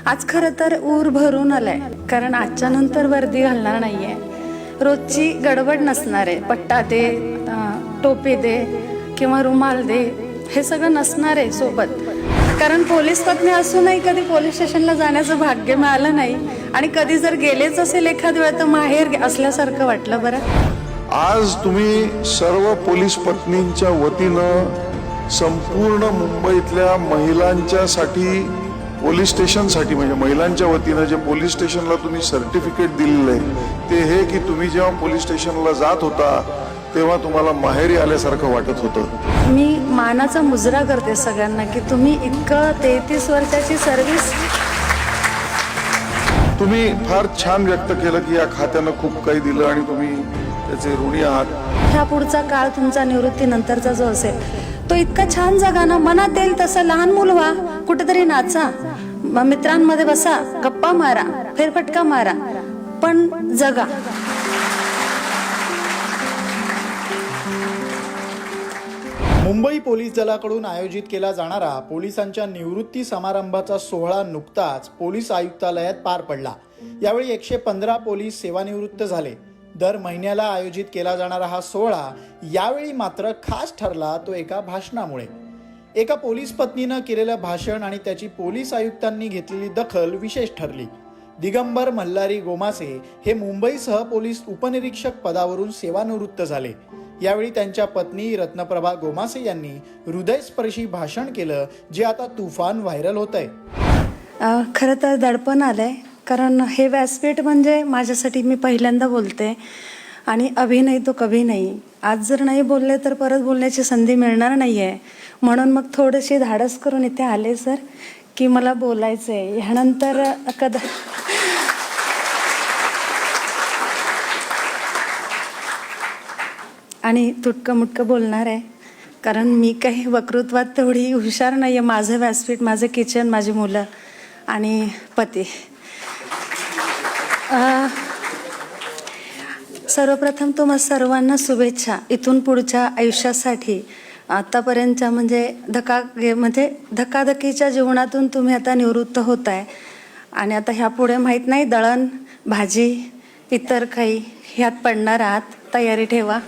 आज खरं तर ऊर भरून आलाय, कारण आजच्या नंतर वर्दी घालणार नाहीये. रोजची गडबड नसणार आहे. पट्टा दे, टोपी दे किंवा रुमाल दे, हे सगळं नसणार आहे सोबत. कारण पोलीस पत्नी असूनही कधी पोलीस स्टेशनला जाण्याचं भाग्य मिळालं नाही, आणि कधी जर गेलेच असेल एखाद वेळ तर माहेर असल्यासारखं वाटलं. बरं, आज तुम्ही सर्व पोलीस पत्नींच्या वतीनं संपूर्ण मुंबईतल्या महिलांच्यासाठी पोलीस स्टेशनसाठी म्हणजे महिलांच्या वतीनं जे पोलीस स्टेशनला तुम्ही सर्टिफिकेट दिलेलं आहे ते हे की तुम्ही जेव्हा पोलीस स्टेशनला जात होता तेव्हा तुम्हाला माहेरी आल्यासारखं वाटत होतं. मी मानाचा मुजरा करते सगळ्यांना की तुम्ही इतकं 33 वर्षाची सर्व्हिस तुम्ही फार छान व्यक्त केलं की या खात्यानं खूप काही दिलं आणि तुम्ही त्याचे ऋणी आहात. ह्या पुढचा काळ तुमचा निवृत्तीनंतरचा जो असेल तो इतका छान जगा ना, मनात येईल तसं लहान मूल व्हा, कुठेतरी नाचा, मित्रांमध्ये बसा, गप्पा मारा, फेरफटका मारा, पण जगा. मुंबई पोलीस दलाकडून आयोजित केला जाणारा पोलिसांच्या निवृत्ती समारंभाचा सोहळा नुकताच पोलीस आयुक्तालयात पार पडला. यावेळी 115 पोलीस सेवानिवृत्त झाले. दर महिन्याला आयोजित केला जाणारा हा सोहळा यावेळी मात्र खास ठरला तो एका भाषणामुळे. एका पोलीस पत्नीनं केलेलं भाषण आणि त्याची पोलीस आयुक्तांनी घेतलेली दखल विशेष ठरली. दिगंबर मल्हारी गोमासे हे मुंबईसह पोलीस उपनिरीक्षक पदावरून सेवानिवृत्त झाले. यावेळी त्यांच्या पत्नी रत्नप्रभा गोमासे यांनी हृदयस्पर्शी भाषण केलं, जे आता तुफान व्हायरल होत आहे. खरं तर दडपण आलंय, कारण हे व्यासपीठ म्हणजे माझ्यासाठी मी पहिल्यांदा बोलते, आणि अभि नाही तो कभी नाही. आज जर नाही बोलले तर परत बोलण्याची संधी मिळणार नाही आहे. म्हणून मग थोडीशी धाडस करून इथे आले सर की मला बोलायचं आहे. ह्यानंतर आणि तुटकं मुटकं बोलणार आहे, कारण मी काही वक्तृत्वात तेवढी हुशार नाही आहे. माझं व्यासपीठ, माझं किचन, माझी मुलं आणि पती. सर्वप्रथम तुम्हा सर्वांना शुभेच्छा इथून पुढच्या आयुष्यासाठी. आतापर्यंतच्या म्हणजे धकाधकीच्या जीवनातून तुम्ही आता निवृत्त होत आहे, आणि आता ह्यापुढे माहीत नाही दळण भाजी इतर काही ह्यात पडणार आहात. तयारी ठेवा.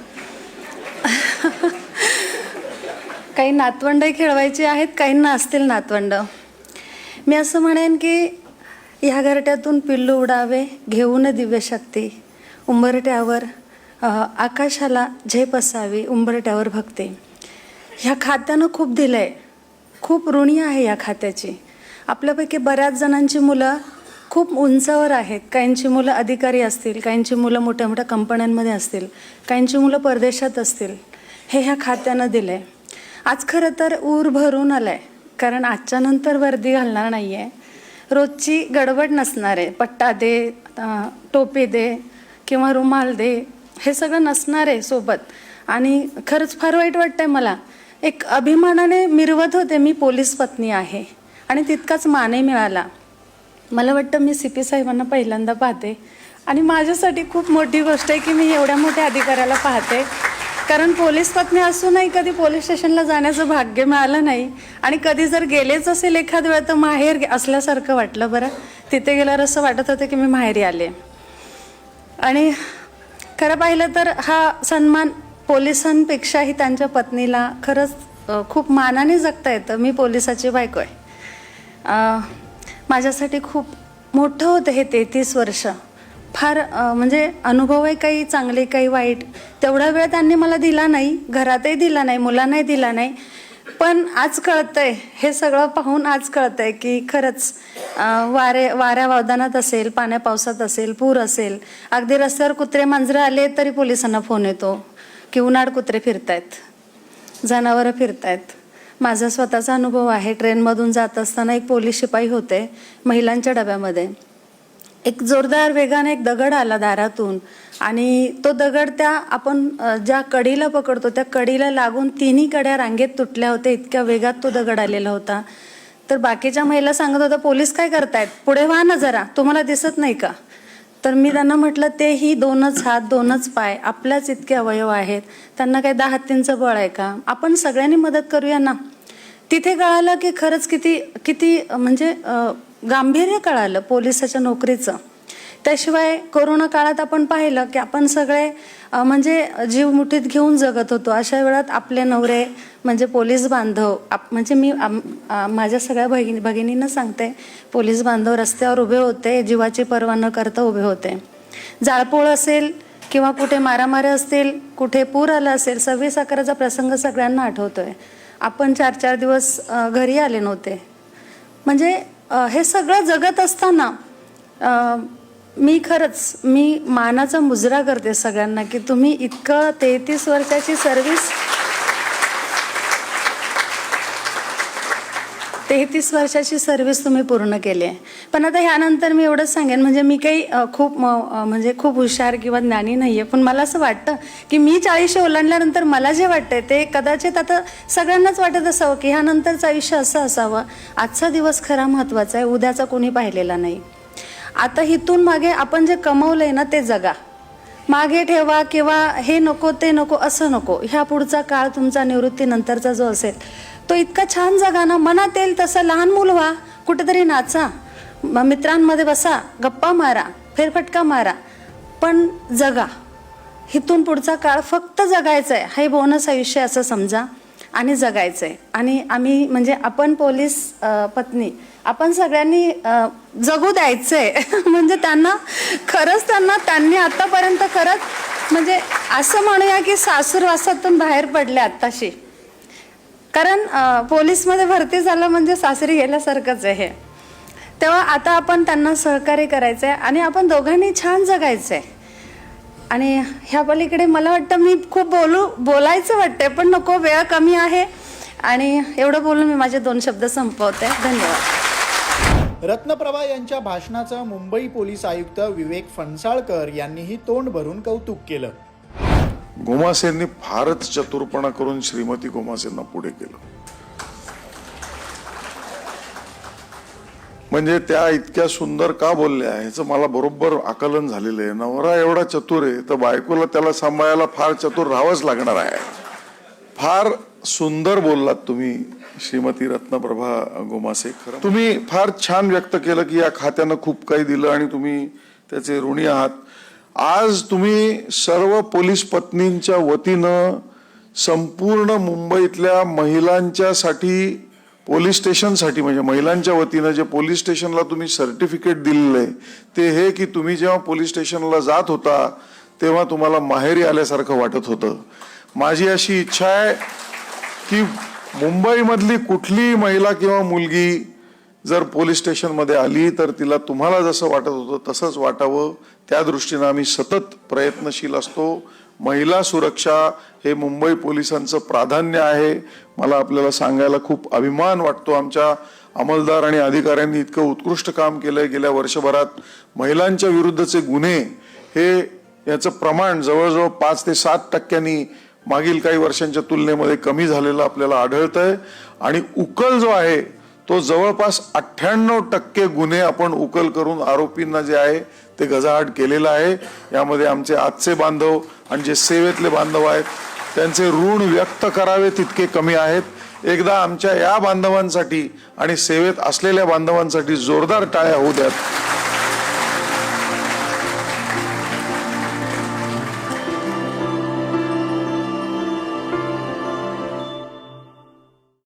काही नातवंडही खेळवायची आहेत, काहींना असतील नातवंड. मी असं म्हणेन की ह्या घरट्यातून पिल्लू उडावे घेऊन दिव्यशक्ती, उंबरट्यावर आकाशाला झेप असावी, उंबरट्यावर भक्ती. ह्या खात्यानं खूप दिलं आहे, खूप ऋणी आहे या खात्याची. आपल्यापैकी बऱ्याच जणांची मुलं खूप उंचावर आहेत. काहींची मुलं अधिकारी असतील, काहींची मुलं मोठ्या मोठ्या कंपन्यांमध्ये असतील, काहींची मुलं परदेशात असतील. हे ह्या खात्यानं दिलं आहे. आज खरं तर ऊर भरून आलं आहे, कारण आजच्या नंतर वर्दी घालणार नाही आहे. रोजची गडबड नसणार आहे. पट्टा दे, टोपी दे किंवा रुमाल दे, हे सगळं नसणार आहे सोबत. आणि खरंच फार वाईट वाटतंय मला. एक अभिमानाने मिरवत होते मी पोलीस पत्नी आहे, आणि तितकाच मानही मिळाला. मला वाटतं मी CP साहेबांना पहिल्यांदा पाहते, आणि माझ्यासाठी खूप मोठी गोष्ट आहे की मी एवढ्या मोठ्या अधिकाऱ्याला पाहते. कारण पोलीस पत्नी असूनही कधी पोलीस स्टेशनला जाण्याचं भाग्य मिळालं नाही, आणि कधी जर गेलेच असेल एखाद वेळ तर माहेर असल्यासारखं वाटलं. बरं, तिथे गेल्यावर असं वाटत होतं की मी माहेरी आले. आणि खरं पाहिलं तर हा सन्मान पोलिसांपेक्षाही त्यांच्या पत्नीला खरंच खूप मानाने जगता येतं. मी पोलिसाची बायको आहे. माझ्यासाठी खूप मोठं होतं हे 33 वर्ष. फार म्हणजे अनुभव आहे, काही चांगले काही वाईट. तेवढा वेळ त्यांनी मला दिला नाही, घरातही दिला नाही, मुलांनाही दिला नाही. पण आज कळतंय, हे सगळं पाहून आज कळतंय की खरंच वाऱ्या वावदानात असेल, पाण्या पावसात असेल, पूर असेल, अगदी रस्त्यावर कुत्रे मांजरे आले तरी पोलिसांना फोन येतो की उन्हाळ कुत्रे फिरतायत, जनावरं फिरतायत. माझा स्वतःचा अनुभव आहे. ट्रेनमधून जात असताना एक पोलीस शिपाई होते महिलांच्या डब्यामध्ये. एक जोरदार वेगाने एक दगड आला दारातून, आणि तो दगड त्या आपण ज्या कडीला पकडतो त्या कडीला लागून तिन्ही कड्या रांगेत तुटल्या होत्या. इतक्या वेगात तो दगड आलेला होता. तर बाकीच्या महिला सांगत होत्या, पोलीस काय करतायत, पुढे व्हा ना जरा, तुम्हाला दिसत नाही का? तर मी त्यांना म्हटलं, तेही 2च हात 2च पाय, आपल्याच इतके अवयव आहेत, त्यांना काही 10 हत्तींचं बळ आहे का? आपण सगळ्यांनी मदत करूया ना. तिथे कळालं की खरंच किती म्हणजे गांभीर्य कळालं पोलिसाच्या नोकरीचं. त्याशिवाय कोरोना काळात आपण पाहिलं की आपण सगळे म्हणजे जीव मुठीत घेऊन जगत होतो. अशा वेळात आपले नवरे म्हणजे पोलीस बांधव म्हणजे मी माझ्या सगळ्या भगिनींना सांगते, पोलीस बांधव रस्त्यावर उभे होते, जीवाची पर्वा न करता उभे होते. जाळपोळ असेल किंवा कुठे मारामारी असतील, कुठे पूर आला असेल, 26/11चा प्रसंग सगळ्यांना आठवतोय. आपण 4-4 दिवस घरी आले नव्हते. म्हणजे हे सगळं जगत असताना मी मानाचा मुजरा करते सगळ्यांना की तुम्ही इतकं 33 वर्षाची सर्व्हिस 33 वर्षाची सर्व्हिस तुम्ही पूर्ण केली आहे. पण आता ह्यानंतर मी एवढंच सांगेन, म्हणजे मी काही खूप हुशार किंवा ज्ञानी नाही आहे, पण मला असं वाटतं की मी 40 ओलांडल्यानंतर मला जे वाटतंय ते कदाचित आता सगळ्यांनाच वाटत असावं की ह्यानंतरचं आयुष्य असं असावं. आजचा दिवस खरा महत्त्वाचा आहे, उद्याचा कोणी पाहिलेला नाही. आता इथून मागे आपण जे कमवलंय ना ते जगा, मागे ठेवा किंवा हे नको ते नको असं नको. ह्या पुढचा काळ तुमचा निवृत्तीनंतरचा जो असेल तो इतका छान जगा ना, मनात येईल तसं लहान मूल व्हा, कुठेतरी नाचा, मित्रांमध्ये बसा, गप्पा मारा, फेरफटका मारा, पण जगा. इथून पुढचा काळ फक्त जगायचा आहे, हे बोनस आयुष्य असं समजा आणि जगायचं आहे. आणि आम्ही म्हणजे आपण पोलीस पत्नी आपण सगळ्यांनी जगू द्यायचंय. म्हणजे त्यांनी आतापर्यंत खरंच म्हणजे असं म्हणूया की सासूरवासातून बाहेर पडले आत्ताशी. कारण पोलीसमध्ये भरती झालं म्हणजे सासरी गेल्यासारखंच आहे. तेव्हा आता आपण त्यांना सहकार्य करायचंय आणि आपण दोघांनी छान जगायचंय. आणि ह्या पलीकडे मला वाटतं मी खूप बोलायचं वाटतंय, पण नको, वेळ कमी आहे. आणि एवढं बोलून मी माझे 2 शब्द संपवते. धन्यवाद. रत्नप्रभा यांच्या भाषणाचं मुंबई पोलीस आयुक्त विवेक फणसाळकर यांनीही तोंड भरून कौतुक केलं. गोमासेंनी फारच चतुरपणा करून श्रीमती गोमासेंना पुढे केलं. म्हणजे त्या इतक्या सुंदर का बोलल्या ह्याचं मला बरोबर आकलन झालेलं आहे. नवरा एवढा चतुर आहे तर बायकोला त्याला सांभाळायला फार चतुर राहावंच लागणार आहे. फार सुंदर बोललात तुम्ही श्रीमती रत्नप्रभा गोमासे. खरं तुम्ही फार छान व्यक्त केलं की या खात्यानं खूप काही दिलं आणि तुम्ही त्याचे ऋणी आहात. आज तुम्ही सर्व पोलीस पत्नींच्या वतीनं संपूर्ण मुंबईतल्या महिलांच्यासाठी पोलीस स्टेशनसाठी म्हणजे महिलांच्या वतीनं जे पोलीस स्टेशनला तुम्ही सर्टिफिकेट दिलेलं आहे ते हे की तुम्ही जेव्हा पोलीस स्टेशनला जात होता तेव्हा तुम्हाला माहेरी आल्यासारखं वाटत होतं. माझी अशी इच्छा आहे की मुंबईमधली कुठलीही महिला किंवा मुलगी जर पोलीस स्टेशनमध्ये आली तर तिला तुम्हाला जसं वाटत होतं तसंच वाटावं. त्या दृष्टीनं आम्ही सतत प्रयत्नशील असतो. महिला सुरक्षा हे मुंबई पोलिसांचं प्राधान्य आहे. मला आपल्याला सांगायला खूप अभिमान वाटतो. आमच्या अंमलदार आणि अधिकाऱ्यांनी इतकं उत्कृष्ट काम केलंय. गेल्या वर्षभरात महिलांच्या विरुद्धचे गुन्हे हे याचं प्रमाण जवळजवळ 5 ते 7% मागील काही वर्षांच्या तुलनेमध्ये कमी झालेलं आपल्याला आढळतंय. आणि उकल जो आहे तो जवळपास 98% गुन्हे आपण उकल करून आरोपींना जे आहे ते गजाआड केलेला आहे. यामध्ये आमचे आजचे बांधव आणि जे सेवेतले बांधव आहेत त्यांचे ऋण व्यक्त करावे तितके कमी आहेत. एकदा आमच्या या बांधवांसाठी आणि सेवेत असलेल्या बांधवांसाठी जोरदार टाळ्या होऊ द्यात.